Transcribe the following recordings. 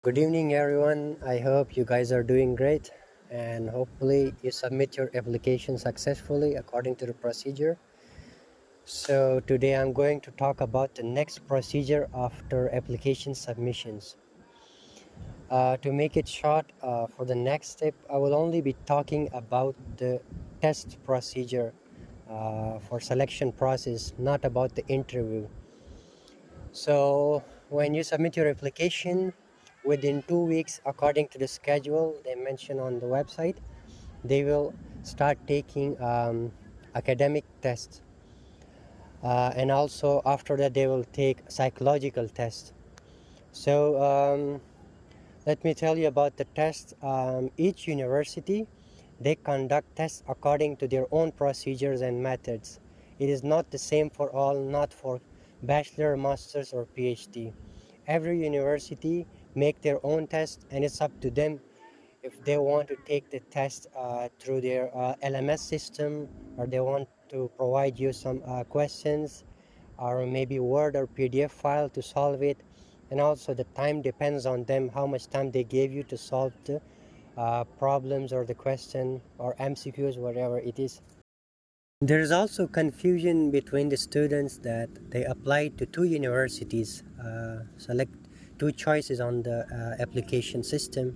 Good evening, everyone. I hope you guys are doing great and hopefully you submit your application successfully according to the procedure. So, today I'm going to talk about the next procedure after application submissions. To make it short, for the next step, I will only be talking about the test procedure for selection process, not about the interview. So when you submit your application within 2 weeks, according to the schedule they mention on the website, they will start taking academic tests, and also after that they will take psychological tests. So let me tell you about the tests. Each university they conduct tests according to their own procedures and methods. It is not the same for all, not for bachelor, masters or PhD. Every university make their own test and it's up to them if they want to take the test through their LMS system, or they want to provide you some questions or maybe Word or PDF file to solve it. And also the time depends on them, how much time they gave you to solve the problems or the question or MCQs, whatever it is. There is also confusion between the students that they apply to two universities, select two choices on the application system.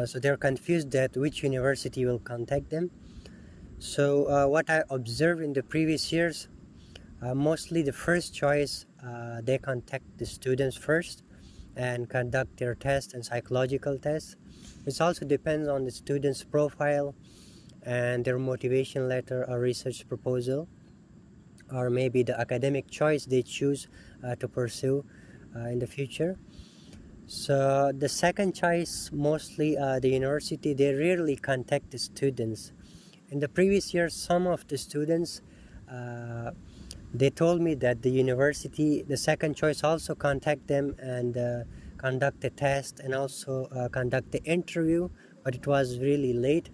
So they're confused that which university will contact them. So what I observed in the previous years, mostly the first choice, they contact the students first and conduct their test and psychological tests. It also depends on the student's profile and their motivation letter or research proposal, or maybe the academic choice they choose to pursue in the future. So the second choice, mostly the university, they rarely contact the students. In the previous year, some of the students uh, they told me that the university, the second choice, also contact them and conduct the test and also conduct the interview, but it was really late.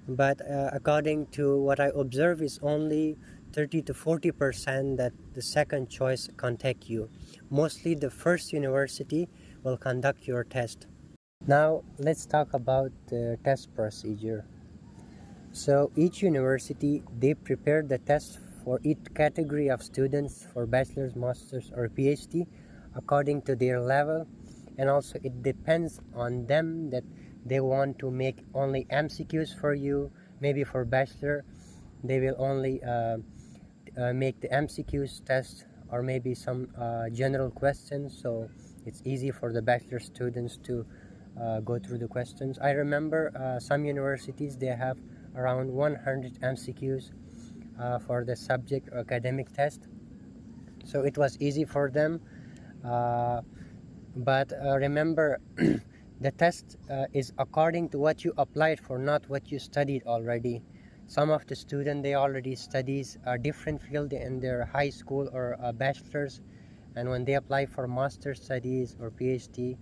But according to what I observe, is only 30 to 40% that the second choice contact you. Mostly the first university will conduct your test. Now let's talk about the test procedure. So each university they prepare the test for each category of students for bachelor's, master's or PhD according to their level, and also it depends on them that they want to make only MCQs for you. Maybe for bachelor they will only make the MCQs test, or maybe some general questions, so it's easy for the bachelor students to go through the questions. I remember some universities they have around 100 MCQs for the subject or academic test, so it was easy for them. uh, but remember, the test is according to what you applied for, not what you studied already. Some of the students they already studies a different field in their high school or a bachelor's, and when they apply for master studies or PhD,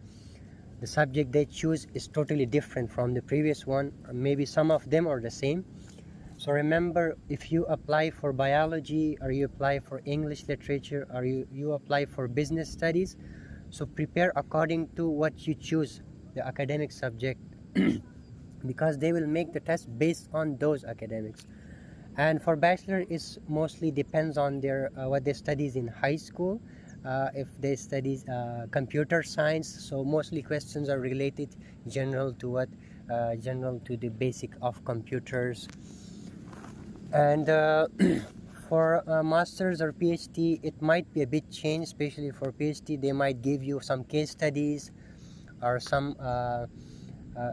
the subject they choose is totally different from the previous one, or maybe some of them are the same. So remember, if you apply for biology, or you apply for English literature, or you apply for business studies, so prepare according to what you choose, the academic subject, because they will make the test based on those academics. And for bachelor, is mostly depends on their what they studies in high school. If they studies computer science, so mostly questions are related general to what general to the basic of computers. And for masters or PhD, it might be a bit changed, especially for PhD. They might give you some case studies or some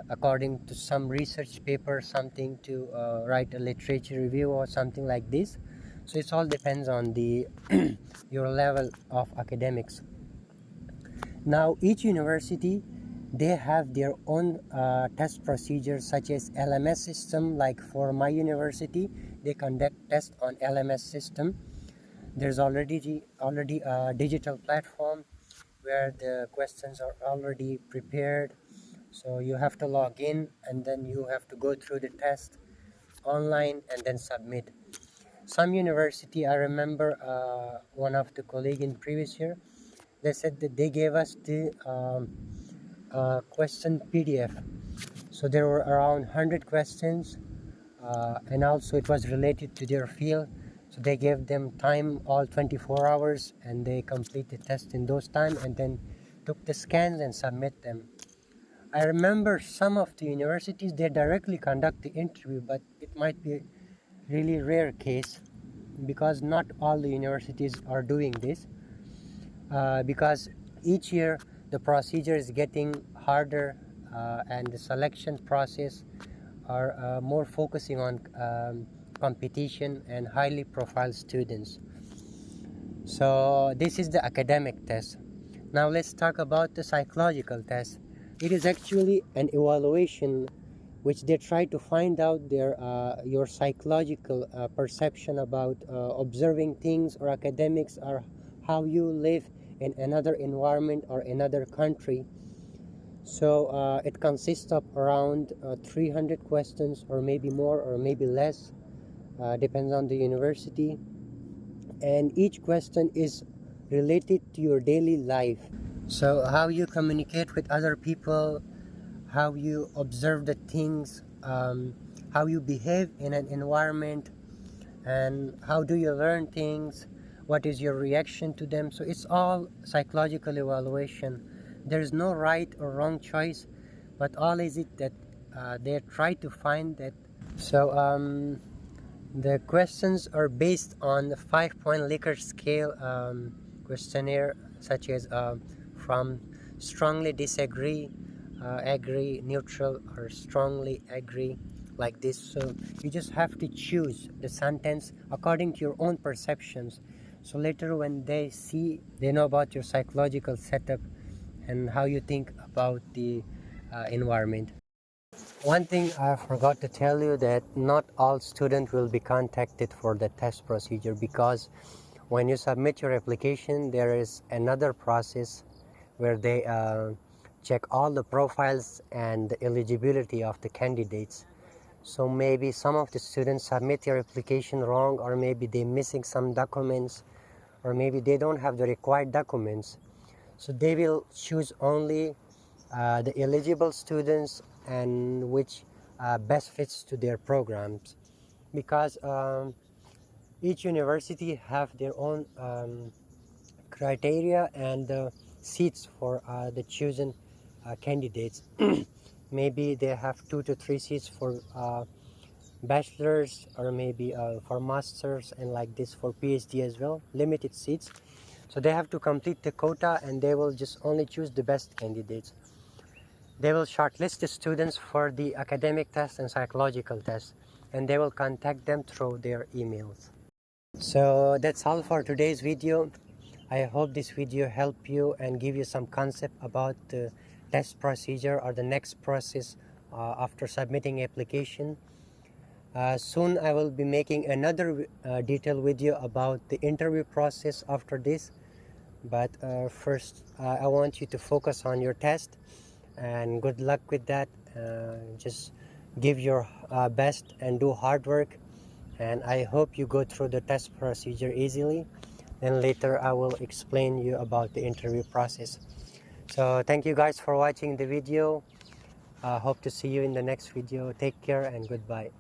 according to some research paper, something to write a literature review or something like this. So it all depends on the your level of academics. Now each university they have their own test procedures, such as LMS system. Like for my university, they conduct tests on LMS system. There's already a digital platform where the questions are already prepared, so you have to log in and then you have to go through the test online and then submit. Some university, I remember one of the colleague in previous year, they said that they gave us the question PDF. So there were around 100 questions, and also it was related to their field. So they gave them time, all 24 hours, and they complete the test in those time, and then took the scans and submit them. I remember some of the universities, they directly conduct the interview, but it might be really rare case, because not all the universities are doing this, because each year the procedure is getting harder, and the selection process are more focusing on competition and highly profiled students. So this is the academic test. Now let's talk about the psychological test. It is actually an evaluation which they try to find out your psychological perception about observing things or academics, or how you live in another environment or another country. So it consists of around 300 questions, or maybe more or maybe less, depends on the university, and each question is related to your daily life. So how you communicate with other people, how you observe the things, how you behave in an environment, and how do you learn things, what is your reaction to them. So it's all psychological evaluation. There is no right or wrong choice, but all is it that they try to find that. So the questions are based on the 5-point Likert scale questionnaire, such as from strongly disagree, agree, neutral, or strongly agree, like this. So you just have to choose the sentence according to your own perceptions. So later when they see, they know about your psychological setup and how you think about the environment. One thing I forgot to tell you, that not all students will be contacted for the test procedure, because when you submit your application, there is another process where they check all the profiles and the eligibility of the candidates. So maybe some of the students submit their application wrong, or maybe they're missing some documents, or maybe they don't have the required documents. So they will choose only the eligible students, and which best fits to their programs, because each university have their own criteria and seats for the chosen candidates. Maybe they have 2 to 3 seats for bachelors, or maybe for masters, and like this for PhD as well, limited seats. So they have to complete the quota, and they will just only choose the best candidates. They will shortlist the students for the academic test and psychological test, and they will contact them through their emails. So that's all for today's video. I hope this video helped you and give you some concept about the test procedure or the next process after submitting application. Soon I will be making another detailed video about the interview process after this, but first I want you to focus on your test, and good luck with that. Just give your best and do hard work, and I hope you go through the test procedure easily. Then later I will explain you about the interview process. So thank you guys for watching the video. Hope to see you in the next video. Take care and goodbye.